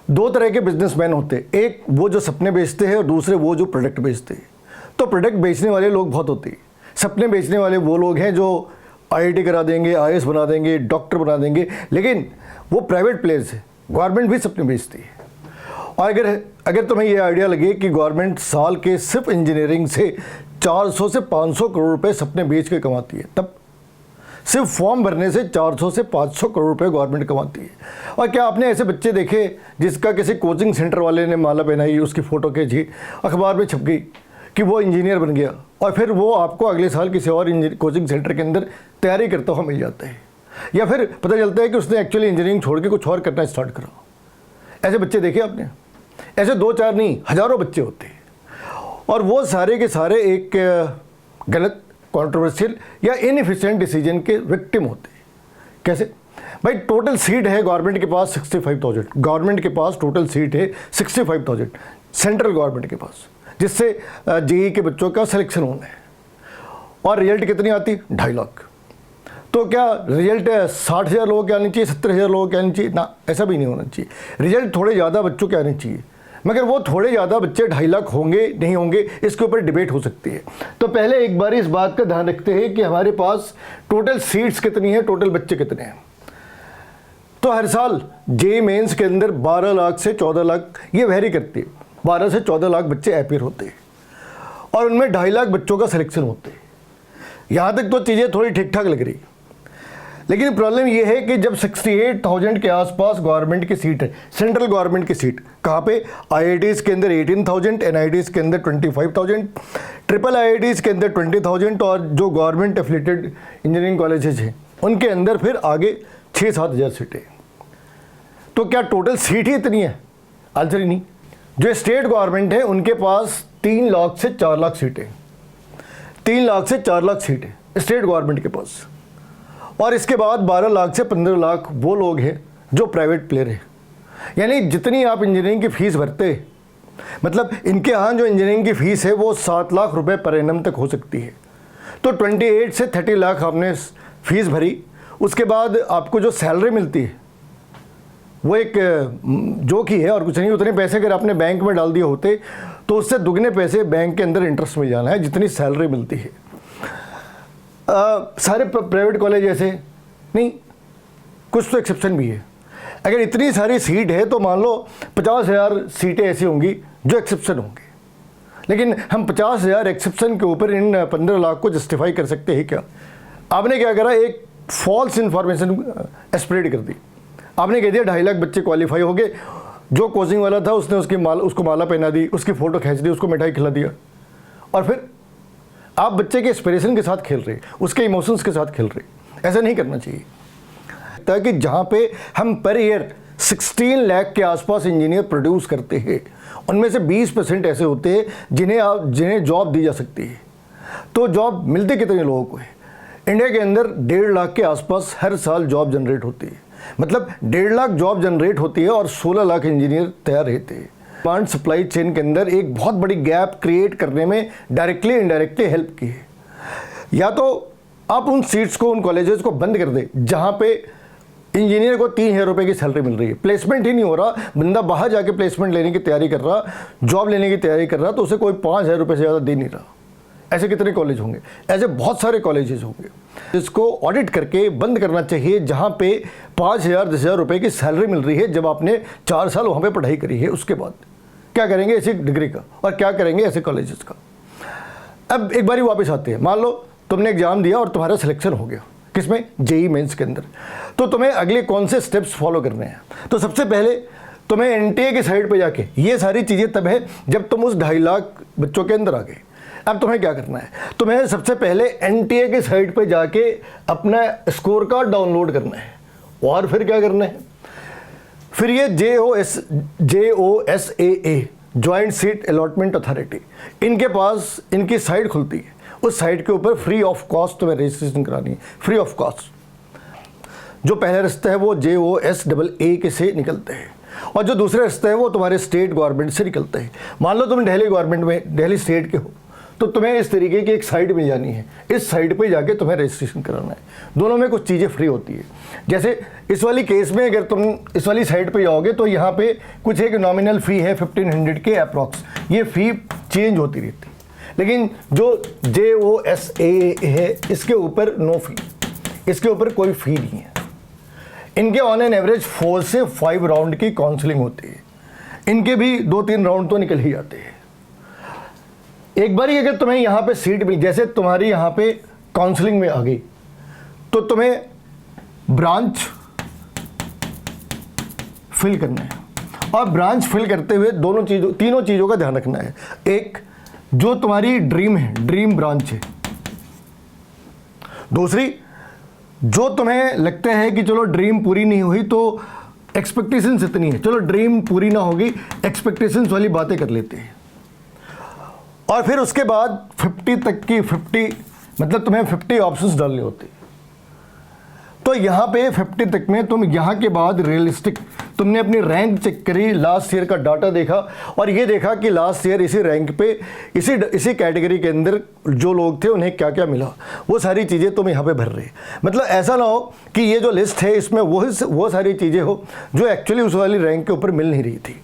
दो तरह के बिजनेसमैन होते हैं, एक वो जो सपने बेचते हैं और दूसरे वो जो प्रोडक्ट बेचते हैं। तो प्रोडक्ट बेचने वाले लोग बहुत होते हैं, सपने बेचने वाले वो लोग हैं जो आईआईटी करा देंगे, आईएएस बना देंगे, डॉक्टर बना देंगे, लेकिन वो प्राइवेट प्लेयर्स है। गवर्नमेंट भी सपने बेचती है। और अगर तुम्हें ये आइडिया लगे कि गवर्नमेंट साल के सिर्फ इंजीनियरिंग से 400 से 500 करोड़ रुपए सपने बेच के कमाती है, तब सिर्फ फॉर्म भरने से 400 से 500 करोड़ रुपए गवर्नमेंट कमाती है। और क्या आपने ऐसे बच्चे देखे जिसका किसी कोचिंग सेंटर वाले ने माला पहनाई, उसकी फ़ोटो खींची, अखबार में छप गई कि वो इंजीनियर बन गया, और फिर वो आपको अगले साल किसी और कोचिंग सेंटर के अंदर तैयारी करता हुआ मिल जाता है, या फिर पता चलता है कि उसने एक्चुअली इंजीनियरिंग छोड़ के कुछ और करना स्टार्ट करा। ऐसे बच्चे देखे आपने? ऐसे 2-4 नहीं, हज़ारों बच्चे होते हैं, और वो सारे के सारे एक गलत, कंट्रोवर्शियल या इनएफिशिएंट डिसीजन के विक्टिम होते हैं। कैसे भाई? टोटल सीट है गवर्नमेंट के पास 65,000, गवर्नमेंट के पास टोटल सीट है 65,000 सेंट्रल गवर्नमेंट के पास, जिससे जेईई के बच्चों का सिलेक्शन होना है। और रिजल्ट कितनी आती? 2.5 लाख। तो क्या रिजल्ट 60,000 लोगों के आने चाहिए, 70,000 लोगों के आने चाहिए? ना, ऐसा भी नहीं होना चाहिए। रिजल्ट थोड़े ज़्यादा बच्चों के आने चाहिए, मगर वो थोड़े ज़्यादा बच्चे 2.5 लाख होंगे नहीं होंगे, इसके ऊपर डिबेट हो सकती है। तो पहले एक बार इस बात का ध्यान रखते हैं कि हमारे पास टोटल सीट्स कितनी है, टोटल बच्चे कितने हैं। तो हर साल जेईई मेंस के अंदर 12 लाख से 14 लाख, ये वेरी करती है, 12 से 14 लाख बच्चे अपीयर होते हैं, और उनमें 2.5 लाख बच्चों का सिलेक्शन होते हैं। यहाँ तक तो चीज़ें थोड़ी ठीक ठाक लग रही, लेकिन प्रॉब्लम ये है कि जब 68,000 के आसपास गवर्नमेंट की सीट है, सेंट्रल गवर्नमेंट की सीट, कहाँ पे? आईआईटीज़ के अंदर 18,000, एनआईटीज़ के अंदर 25,000, ट्रिपल आईआईटीज़ के अंदर 20,000, और जो गवर्नमेंट एफिलेटेड इंजीनियरिंग कॉलेजेस हैं उनके अंदर फिर आगे 6-7 हज़ार सीटें। तो क्या टोटल सीट ही इतनी है? आंसर ही नहीं। जो स्टेट गवर्नमेंट है उनके पास 3 लाख से 4 लाख सीटें, 3 लाख से 4 लाख सीटें स्टेट गवर्नमेंट के पास, और इसके बाद 12 लाख से 15 लाख वो लोग हैं जो प्राइवेट प्लेयर हैं। यानी जितनी आप इंजीनियरिंग की फ़ीस भरते, मतलब इनके यहाँ जो इंजीनियरिंग की फ़ीस है वो 7 लाख रुपए पर एनम तक हो सकती है। तो 28 से 30 लाख आपने फ़ीस भरी, उसके बाद आपको जो सैलरी मिलती है वो एक जोक ही है और कुछ नहीं। उतने पैसे अगर आपने बैंक में डाल दिए होते तो उससे दुगने पैसे बैंक के अंदर इंटरेस्ट में जाना है जितनी सैलरी मिलती है। सारे प्राइवेट कॉलेज ऐसे नहीं, कुछ तो एक्सेप्शन भी है। अगर इतनी सारी सीट है तो मान लो 50,000 सीटें ऐसी होंगी जो एक्सेप्शन होंगी, लेकिन हम 50,000 एक्सेप्शन के ऊपर इन 15 लाख को जस्टिफाई कर सकते हैं क्या? आपने क्या करा? एक फॉल्स इन्फॉर्मेशन स्प्रेड कर दी। आपने कह दिया 2.5 लाख बच्चे क्वालिफाई हो गए, जो कोचिंग वाला था उसने उसको माला पहना दी, उसकी फ़ोटो खींच दी, उसको मिठाई खिला दिया, और फिर आप बच्चे के एस्पिरेशन के साथ खेल रहे, उसके इमोशंस के साथ खेल रहे। ऐसा नहीं करना चाहिए। ताकि जहाँ पे हम पर ईयर 16 लाख के आसपास इंजीनियर प्रोड्यूस करते हैं, उनमें से 20% ऐसे होते हैं जिन्हें जॉब दी जा सकती है। तो जॉब मिलती कितने लोगों को है? इंडिया के अंदर 1.5 लाख के आसपास हर साल जॉब जनरेट होती है, मतलब 1.5 लाख जॉब जनरेट होती है और 16 लाख इंजीनियर तैयार रहते हैं। डिमांड सप्लाई चेन के अंदर एक बहुत बड़ी गैप क्रिएट करने में डायरेक्टली इनडायरेक्टली हेल्प की है। या तो आप उन सीट्स को, उन कॉलेजेस को बंद कर दें जहाँ पे इंजीनियर को 3,000 रुपये की सैलरी मिल रही है, प्लेसमेंट ही नहीं हो रहा, बंदा बाहर जाके प्लेसमेंट लेने की तैयारी कर रहा, जॉब लेने की तैयारी कर रहा, तो उसे कोई 5,000 रुपये से ज़्यादा दे नहीं रहा। ऐसे कितने कॉलेज होंगे? ऐसे बहुत सारे कॉलेजेस होंगे। इसको ऑडिट करके बंद करना चाहिए जहाँ पे 5,000 10,000 रुपये की सैलरी मिल रही है जब आपने 4 साल वहाँ पे पढ़ाई करी है। उसके बाद क्या करेंगे ऐसी डिग्री का, और क्या करेंगे ऐसे कॉलेजेस का? अब एक बारी वापस आते हैं। मान लो तुमने एग्जाम दिया और तुम्हारा सिलेक्शन हो गया, किसमें? जेईई मेंस के अंदर। तो तुम्हें अगले कौन से स्टेप्स फॉलो करने हैं? तो सबसे पहले तुम्हें एनटीए की साइड पे जाके, ये सारी चीज़ें तब है जब तुम उस 2.5 लाख बच्चों के अंदर आ गए। अब तुम्हें क्या करना है? तुम्हें सबसे पहले एनटीए की साइट पे जाके अपना स्कोर कार्ड डाउनलोड करना है, और फिर क्या करना है? फिर ये JOSAA joint seat allotment authority, इनके पास इनकी साइट खुलती है। उस साइट के ऊपर फ्री ऑफ कॉस्ट तुम्हें रजिस्ट्रेशन करानी है, फ्री ऑफ कॉस्ट। जो पहला रास्ता है वो JOSAA के से निकलते हैं, और जो दूसरा रास्ता है वो तुम्हारे स्टेट गवर्नमेंट से निकलता है। मान लो तुम दिल्ली गवर्नमेंट में, दिल्ली स्टेट के हो, तो तुम्हें इस तरीके की एक साइट मिल जानी है, इस साइट पे जाके तुम्हें रजिस्ट्रेशन कराना है। दोनों में कुछ चीज़ें फ्री होती है। जैसे इस वाली केस में अगर तुम इस वाली साइट पे जाओगे तो यहाँ पे कुछ एक नॉमिनल फ़ी है 1500 के अप्रॉक्स, ये फ़ी चेंज होती रहती है। लेकिन जो JOSAA है इसके ऊपर नो फ़ी, इसके ऊपर कोई फ़ी नहीं है। इनके ऑन एन एवरेज 4 से 5 राउंड की काउंसलिंग होती है, इनके भी 2-3 राउंड तो निकल ही जाते हैं। एक बार अगर तुम्हें यहाँ पे सीट मिल, जैसे तुम्हारी यहाँ पे काउंसलिंग में आ गई, तो तुम्हें ब्रांच फिल करना है। और ब्रांच फिल करते हुए तीनों चीज़ों का ध्यान रखना है। एक, जो तुम्हारी ड्रीम है, ड्रीम ब्रांच है। दूसरी, जो तुम्हें लगता है कि चलो ड्रीम पूरी नहीं हुई तो एक्सपेक्टेशंस इतनी है, चलो ड्रीम पूरी ना होगी, एक्सपेक्टेशंस वाली बातें कर लेते हैं। और फिर उसके बाद 50 तक की 50, मतलब तुम्हें 50 ऑप्शंस डालने होते हैं। तो यहाँ पे 50 तक में तुम यहाँ के बाद रियलिस्टिक, तुमने अपनी रैंक चेक करी, लास्ट ईयर का डाटा देखा और ये देखा कि लास्ट ईयर इसी रैंक पे इसी कैटेगरी के अंदर जो लोग थे उन्हें क्या क्या मिला, वो सारी चीज़ें तुम यहाँ पे भर रहे। मतलब ऐसा ना हो कि ये जो लिस्ट है इसमें वो सारी चीज़ें हो जो एक्चुअली उस वाली रैंक के ऊपर मिल नहीं रही थी।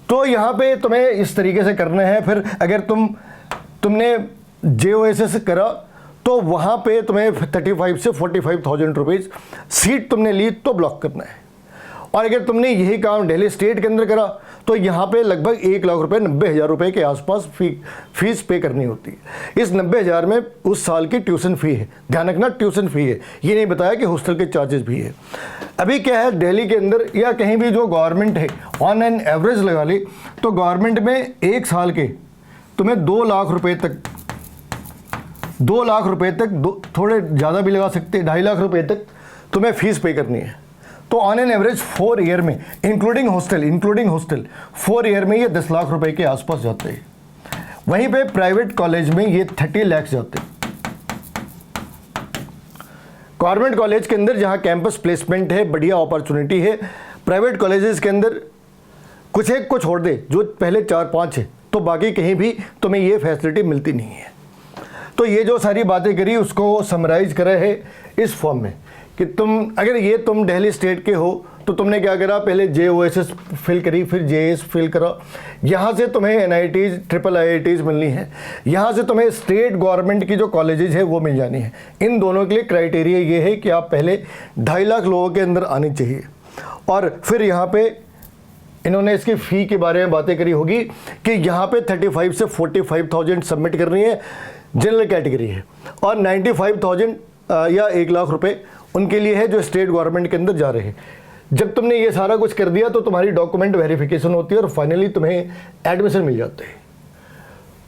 तो यहाँ पे तुम्हें इस तरीके से करना है। फिर अगर तुमने JOSS करा तो वहाँ पे तुम्हें 35 से 45,000 रुपीज़ सीट तुमने ली तो ब्लॉक करना है। और अगर तुमने यही काम दिल्ली स्टेट के अंदर करा तो यहाँ पे लगभग 1 लाख रुपए, 90,000 रुपये के आसपास फीस पे करनी होती है। इस 90,000 में उस साल की ट्यूशन फ़ी है, ध्यान रखना ट्यूशन फ़ी है, ये नहीं बताया कि हॉस्टल के चार्जेस भी है। अभी क्या है, दिल्ली के अंदर या कहीं भी जो गवर्नमेंट है, ऑन एन एवरेज लगा ली तो गवर्नमेंट में 1 साल के तुम्हें 2 लाख रुपये तक, 2 लाख रुपये तक, थोड़े ज़्यादा भी लगा सकते हैं, 2.5 लाख रुपये तक तुम्हें फ़ीस पे करनी है। तो ऑन एन एवरेज 4 ईयर में इंक्लूडिंग हॉस्टल 4 ईयर में ये 10 लाख रुपए के आसपास जाते हैं। वहीं पे प्राइवेट कॉलेज में ये 30 लाख जाते हैं। गवर्नमेंट कॉलेज के अंदर जहाँ कैंपस प्लेसमेंट है, बढ़िया अपॉर्चुनिटी है, प्राइवेट कॉलेजेस के अंदर कुछ एक को छोड़ दे जो पहले 4-5 है, तो बाकी कहीं भी तुम्हें ये फैसिलिटी मिलती नहीं है। तो ये जो सारी बातें करी उसको समराइज करा है इस फॉर्म में कि तुम दिल्ली स्टेट के हो तो तुमने क्या करा, पहले JOSS फिल करी, फिर JS फिल करा। यहाँ से तुम्हें NITs, IIITs मिलनी है, यहाँ से तुम्हें स्टेट गवर्नमेंट की जो कॉलेजेस है वो मिल जानी है। इन दोनों के लिए क्राइटेरिया ये है कि आप पहले 2.5 लाख लोगों के अंदर आनी चाहिए। और फिर यहाँ पे इन्होंने इसकी फ़ी के बारे में बातें करी होगी कि यहाँ पे 35 से 45,000 सबमिट करनी है, जनरल कैटेगरी है, और 95,000 या 1 लाख रुपए उनके लिए है जो स्टेट गवर्नमेंट के अंदर जा रहे हैं। जब तुमने ये सारा कुछ कर दिया तो तुम्हारी डॉक्यूमेंट वेरिफिकेशन होती है और फाइनली तुम्हें एडमिशन मिल जाते हैं।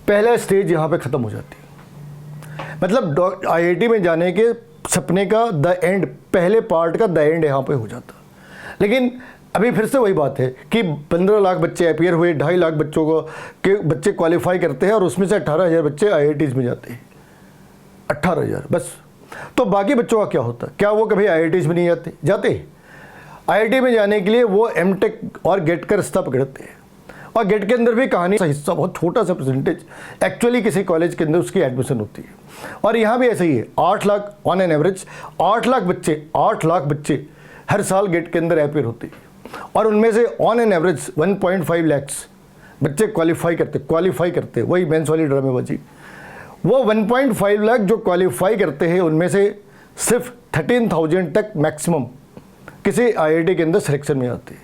पहला स्टेज यहाँ पे ख़त्म हो जाती है। मतलब IIT में जाने के सपने का द एंड, पहले पार्ट का द एंड यहाँ पे हो जाता। लेकिन अभी फिर से वही बात है कि 15 लाख बच्चे अपीयर हुए, 2.5 लाख बच्चों को के बच्चे क्वालिफाई करते हैं और उसमें से 18,000 बच्चे IITs में जाते हैं। 18,000 बस। तो बाकी बच्चों का क्या होता? क्या वो कभी IITs में नहीं जाते? IIT में जाने के लिए वो MTech और गेट का रास्ता पकड़ते हैं। और गेट के अंदर भी कहानी का हिस्सा, बहुत छोटा सा परसेंटेज एक्चुअली किसी कॉलेज के अंदर उसकी एडमिशन होती है। और यहाँ भी ऐसा ही है, 8 lakh on an average 8 lakh बच्चे हर साल गेट के अंदर अपीयर होते हैं। और उनमें से ऑन एन एवरेज 1.5 लाख बच्चे क्वालिफाई करते, वही मेंस वाली ड्रामेबाजी। वो 1.5 लाख जो क्वालिफाई करते हैं उनमें से सिर्फ 13,000 तक मैक्सिमम किसी IIT के अंदर सिलेक्शन में आते हैं।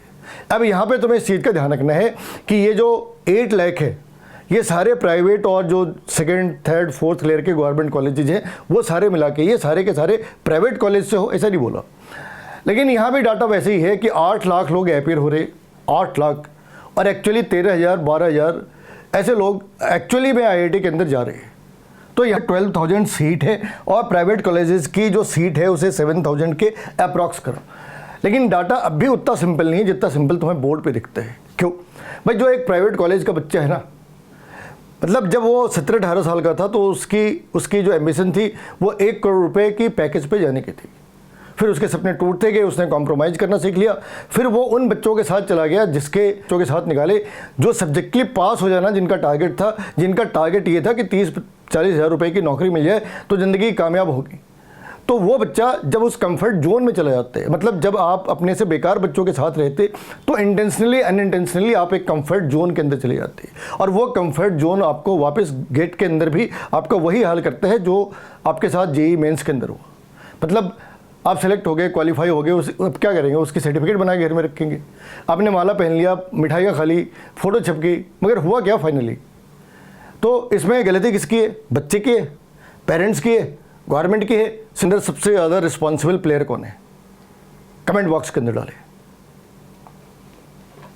अब यहाँ पे तुम्हें इस चीज़ का ध्यान रखना है कि ये जो 8 लाख है ये सारे प्राइवेट और जो 2nd, 3rd, 4th लेयर के गवर्नमेंट कॉलेजेज हैं वो सारे मिला के ये सारे के सारे प्राइवेट कॉलेज से हो, ऐसा नहीं बोला। लेकिन यहाँ भी डाटा वैसे ही है कि 8 लाख लोग अपीयर हो रहे, 8 लाख, और एक्चुअली 13,000, 12,000 ऐसे लोग एक्चुअली में IIT के अंदर जा रहे हैं। तो यहाँ 12,000 सीट है और प्राइवेट कॉलेजेस की जो सीट है उसे 7,000 के अप्रॉक्स करो। लेकिन डाटा अब भी उतना सिंपल नहीं है जितना सिंपल तुम्हें बोर्ड पे दिखता है। क्यों भाई? जो एक प्राइवेट कॉलेज का बच्चा है ना, मतलब जब वो 17-18 साल का था तो उसकी जो एम्बिशन थी वो 1 करोड़ रुपए की पैकेज पे जाने की थी। फिर उसके सपने टूटते गए, उसने कॉम्प्रोमाइज़ करना सीख लिया, फिर वो उन बच्चों के साथ चला गया जिसके बच्चों के साथ निकाले जो सब्जेक्टली पास हो जाना जिनका टारगेट था, जिनका टारगेट ये था कि 30-40 हज़ार रुपये की नौकरी मिल जाए तो ज़िंदगी कामयाब होगी। तो वो बच्चा जब उस कंफर्ट जोन में चला जाता है, मतलब जब आप अपने से बेकार बच्चों के साथ रहते तो इंटेंशनली अनइंटेंशनली आप एक कंफर्ट जोन के अंदर चले जाते हैं, और वो कंफर्ट जोन आपको वापस गेट के अंदर भी आपका वही हाल करता है जो आपके साथ जेईई मेंस के अंदर हुआ। मतलब आप सेलेक्ट हो गए, क्वालिफाई हो गए, अब क्या करेंगे, उसकी सर्टिफिकेट बना के घर में रखेंगे, आपने माला पहन लिया, मिठाइयाँ खा ली, फ़ोटो छपकी, मगर हुआ क्या फाइनली? तो इसमें गलती किसकी है? बच्चे की है, पेरेंट्स की है, गवर्नमेंट की है? सिंदर सबसे ज़्यादा रिस्पॉन्सिबल प्लेयर कौन है? कमेंट बॉक्स के अंदर डालें।